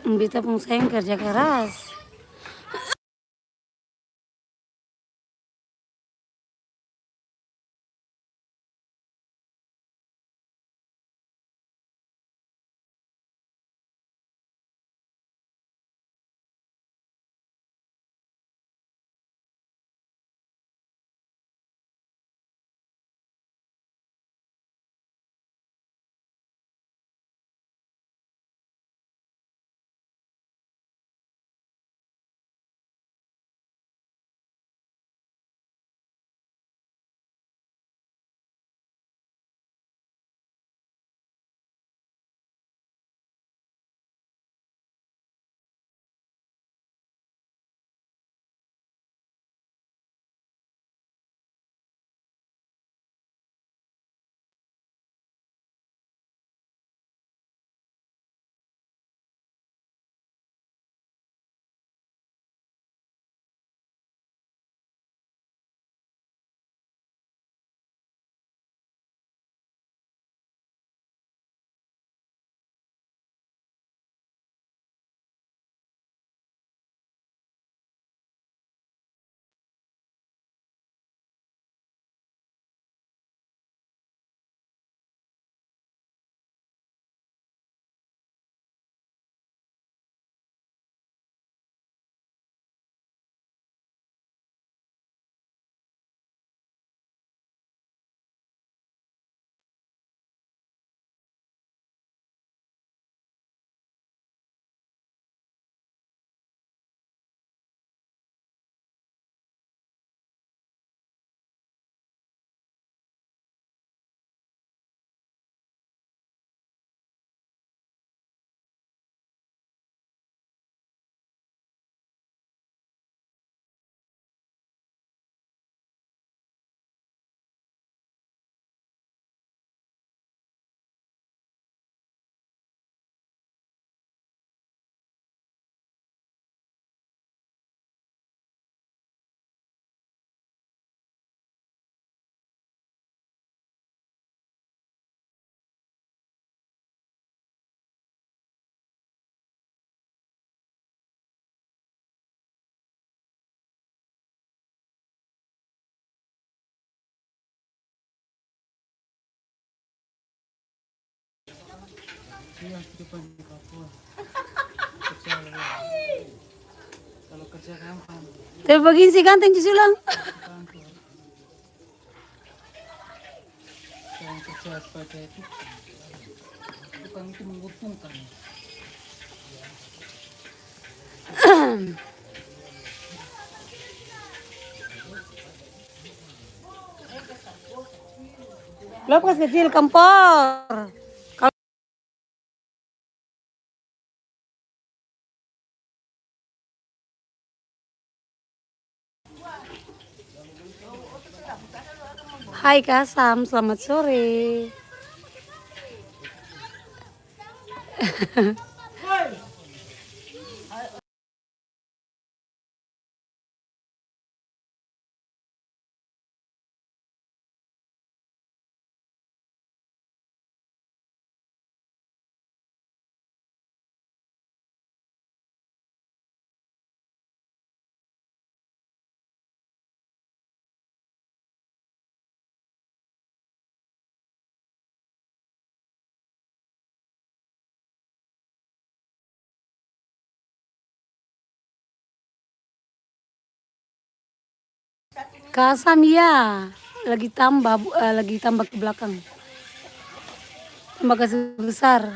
Beta pun sayang kerja keras. Iya, kehidupan di Papua. Kerja kalau kerja gampang, Terbagi si ganteng Cisulang. kantor. Yang kerja sebagai tukang itu menguntungkan. Lepas kecil kempor. Hai Kasam, selamat sore. Kasam ya, lagi tambah ke belakang. Tambah ke besar.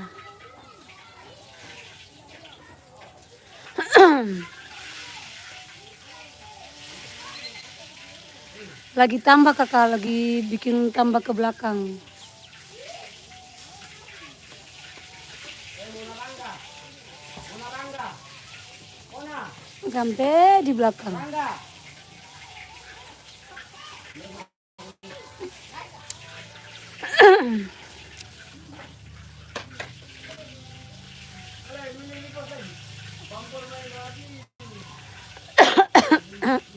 Lagi tambah kakak, lagi bikin tambah ke belakang. Sampai di belakang.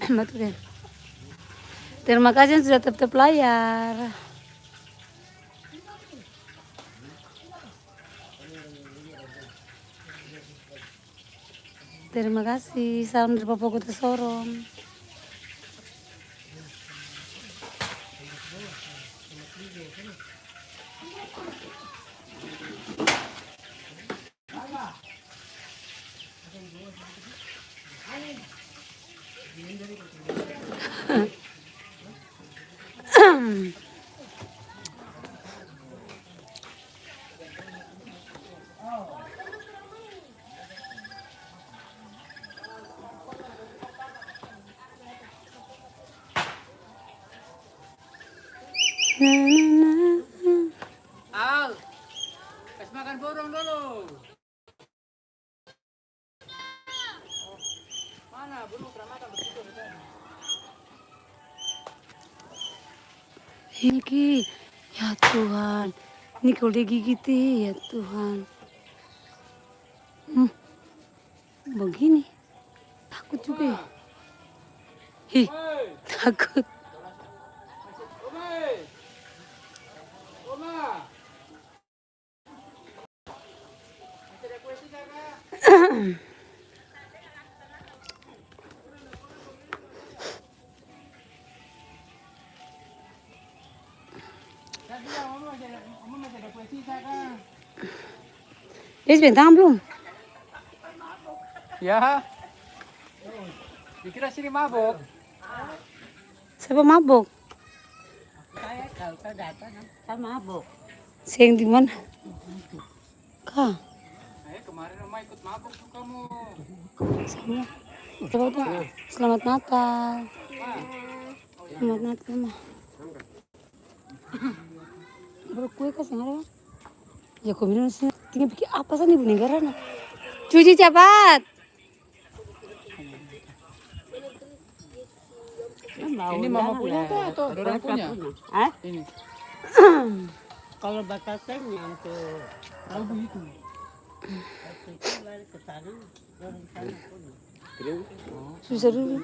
Betul kan? Terima kasih yang sudah tetap layar. Terima kasih. Salam dari Papua Kota Sorong. Al, kasih makan burung dulu. Mana burung pernah makan begitu? Ini Ki, ya Tuhan, ini kalau dia gigit ya Tuhan. Begini, takut juga ya. Ih, takut. Oma. Masih ada kue sih, Kakak? Tadi ya, Oma masih ada kue sisa, Kak. Dia sebentar belum? Ya. Dikira sini mabuk. Siapa mabuk? Saya kalau saya datang, saya mabuk. Sayang di mana? Kak, Kemarin Oma ikut mabuk tuh kamu. sama. Coba tuh. Selamat Natal. Selamat Natal mah. Baru kue kasih ada. Ya kau minum sih. Tinggal bikin apa sih nih negara? Cuci cepat. Ini mama punya atau orang punya? Hah? Ini. Kalau batasannya itu Oh begitu. itu lari ke sana, dari sana punya. Susah dulu.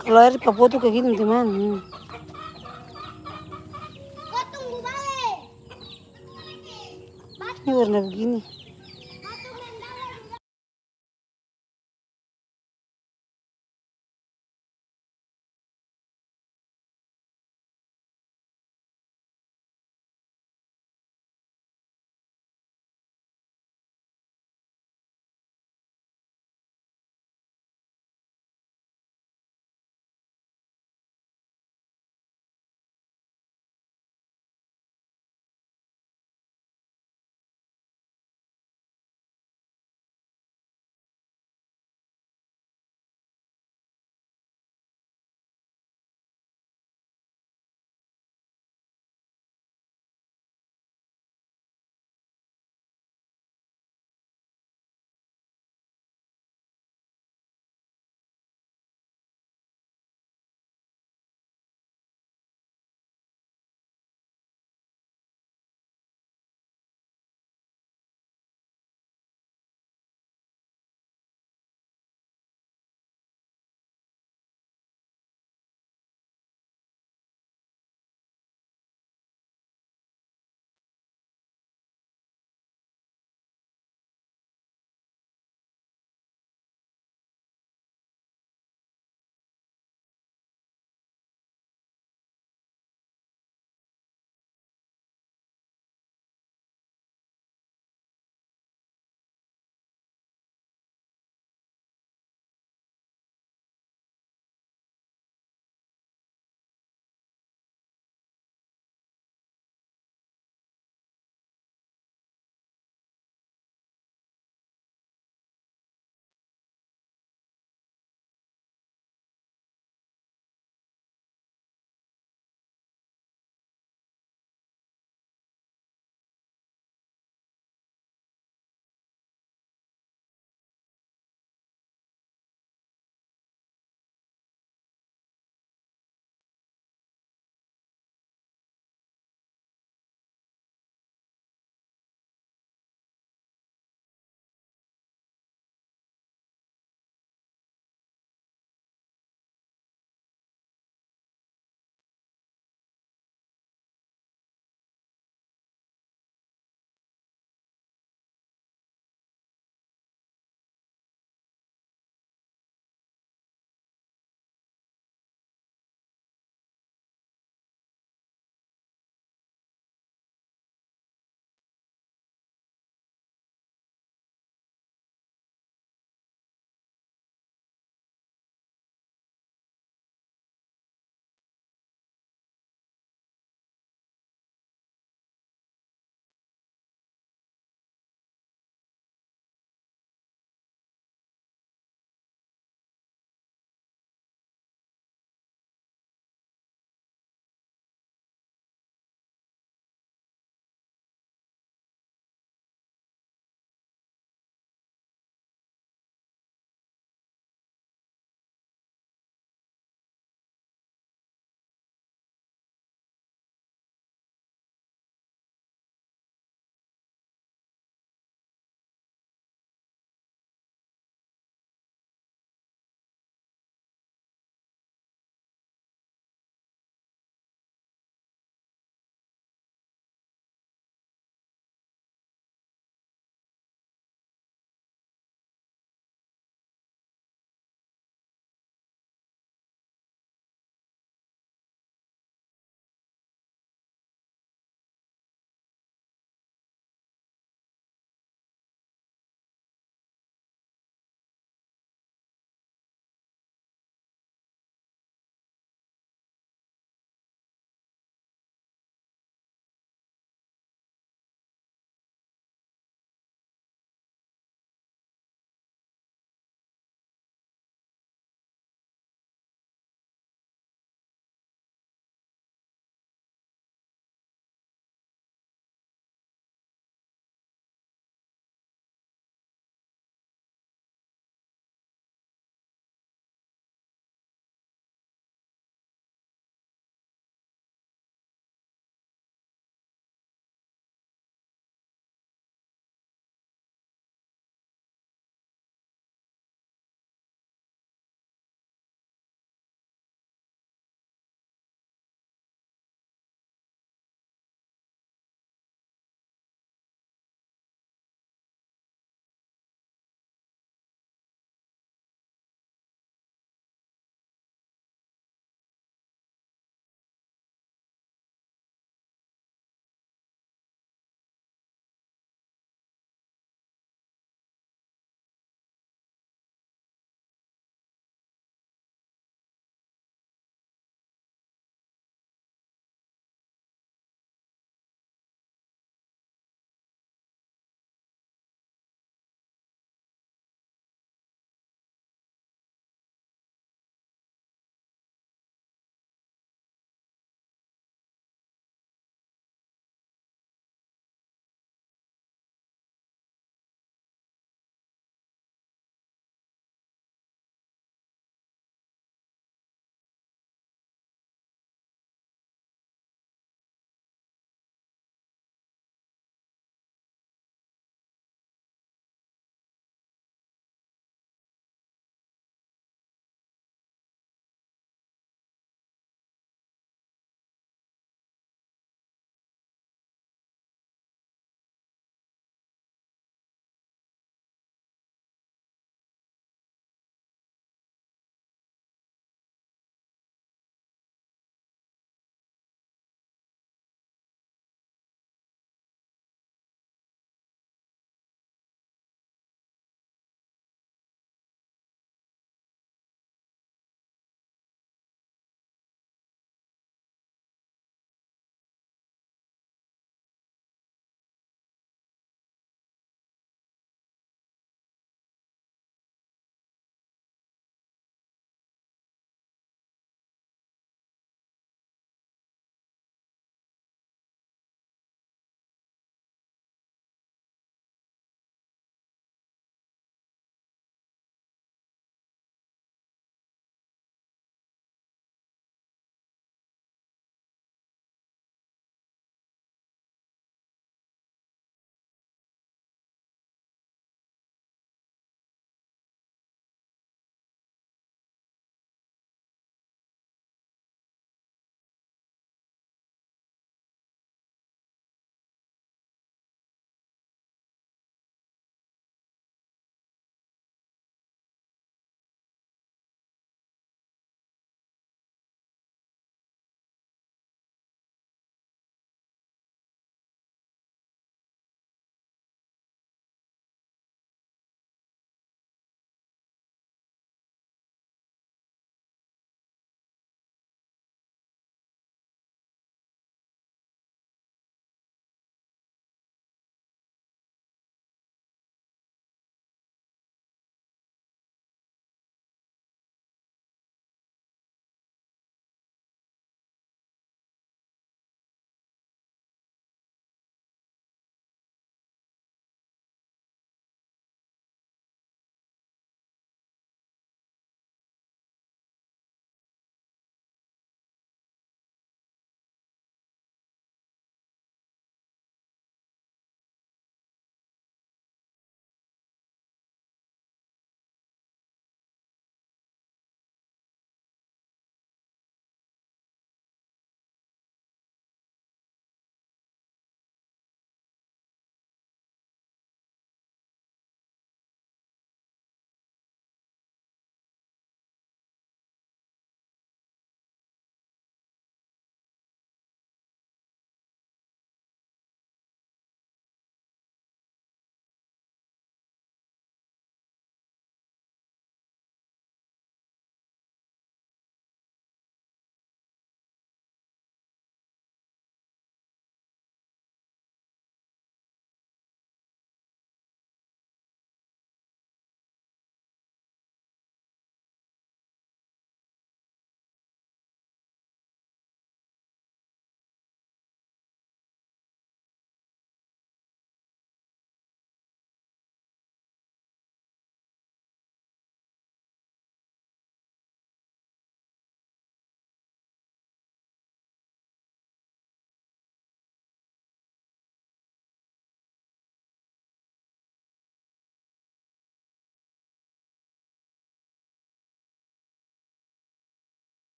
Kalau air di Papua tuh kayak gini teman. Ini warna begini.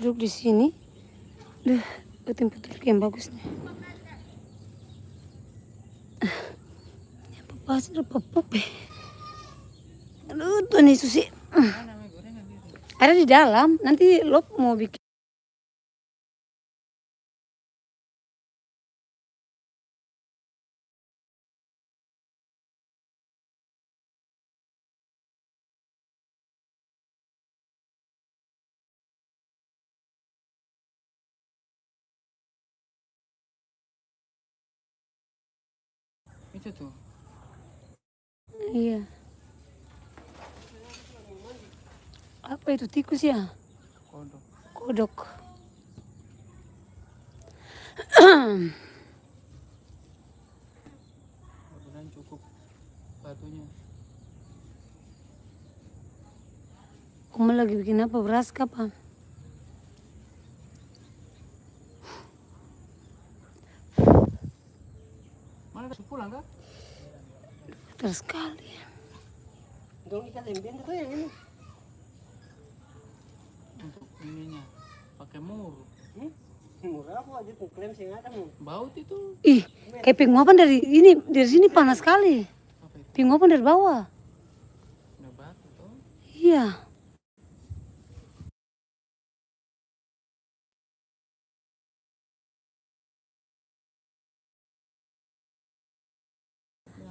duduk di sini. Duh, tempat duduk yang bagus nih. Apa pasir apa pup ya? Aduh, tuh nih Susi. Ada di dalam. Nanti lo mau bikin. Itu tuh. Iya. Apa itu tikus ya? Kodok. Kodok. Mudah-mudahan cukup batunya. Kamu lagi bikin apa? Beras apa? Mana udah pulang kah? Terus sekali. Dong ikan lemben itu yang ini. Untuk ininya pakai mur. Murah apa aja tuh klaim sih ada mu. Baut itu. Ih, kayak penguapan dari sini panas sekali. Apa itu? Penguapan dari bawah. Udah batu tuh. Iya.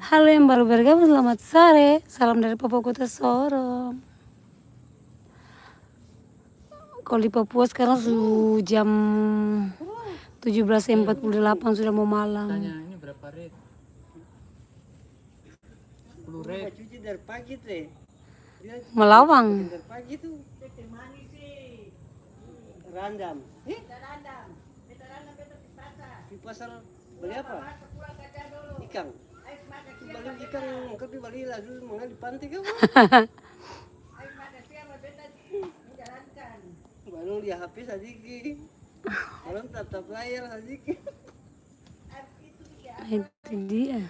Halo yang baru bergabung, selamat sore. Salam dari Papua Kota Sorong. Kalau di Papua sekarang jam 17.48 sudah mau malam. Tanya ini berapa red? 10 red. Cuci dari pagi tuh. Dia Melawang. dari pagi tuh. Randam. Di pasar beli apa? Ikan. Balik ikan, tapi balik lagi mana di pantai kan? Baru dia HP sedikit, orang tatap layar sedikit. Itu dia.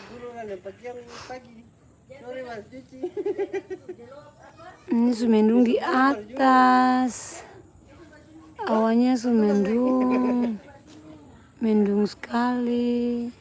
Dulu kan dapat yang pagi, sore mas cuci. Ini sumendung di atas. Awannya sumendung. Mendung sekali.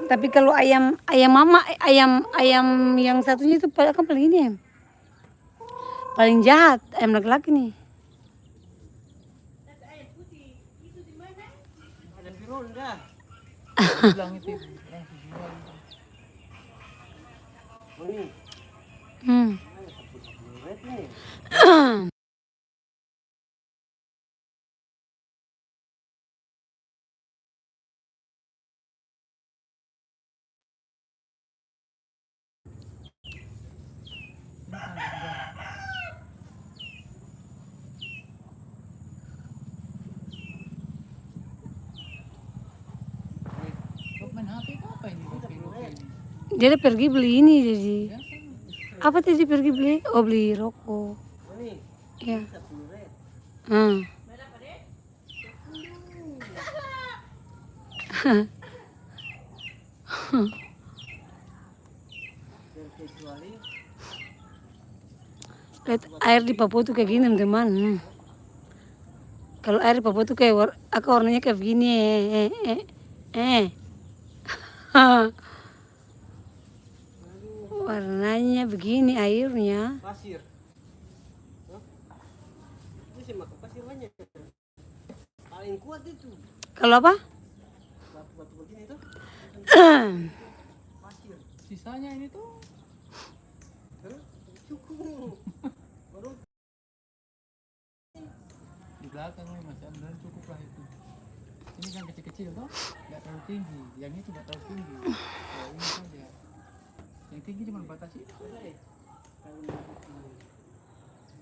Tapi kalau ayam mama, ayam yang satunya itu kan paling ini ya. Paling jahat, ayam laki-laki nih. Ada di ronda. Bilang itu langsung jual. Ini, Hmm. red nih. Kok main HP apa ini? Roke-roke ini. Dia pergi beli ini jadi. Ya, Apa tadi pergi beli? Oh, beli rokok. Ini, Ya. 10 red. Hmm. Kecuali Lihat air di Papua tuh kayak gini teman. Kalau air di Papua tuh kayak warnanya kayak begini. Warnanya begini airnya. pasir. Hah? Itu sih makan pasir banyak. Paling kuat itu. Kalau apa? Batu-batu begini tuh. Pasir. sisanya ini tuh Hah? Cukup. Baru di belakang nih Mas, dan cukup lah itu. Ini kan kecil-kecil toh, nggak terlalu tinggi. Yang itu nggak terlalu tinggi. Ya ini saja. Yang tinggi cuma batas itu. ada deh.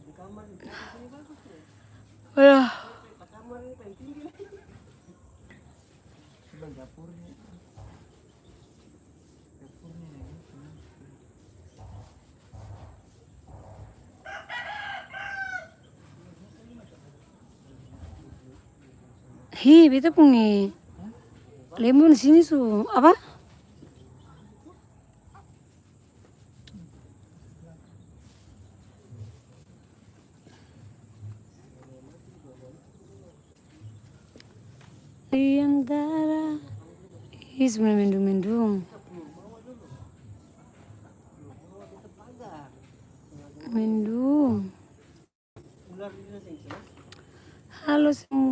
Di kamar di atas ini bagus ya. Wah, Di kamar ini paling tinggi. Coba dapurnya. Dapurnya yang itu. Hi, beta punya lemon di sini su apa? Di antara ih sebenarnya mendung-mendung. Mendung. Ular di sini. Halo semua.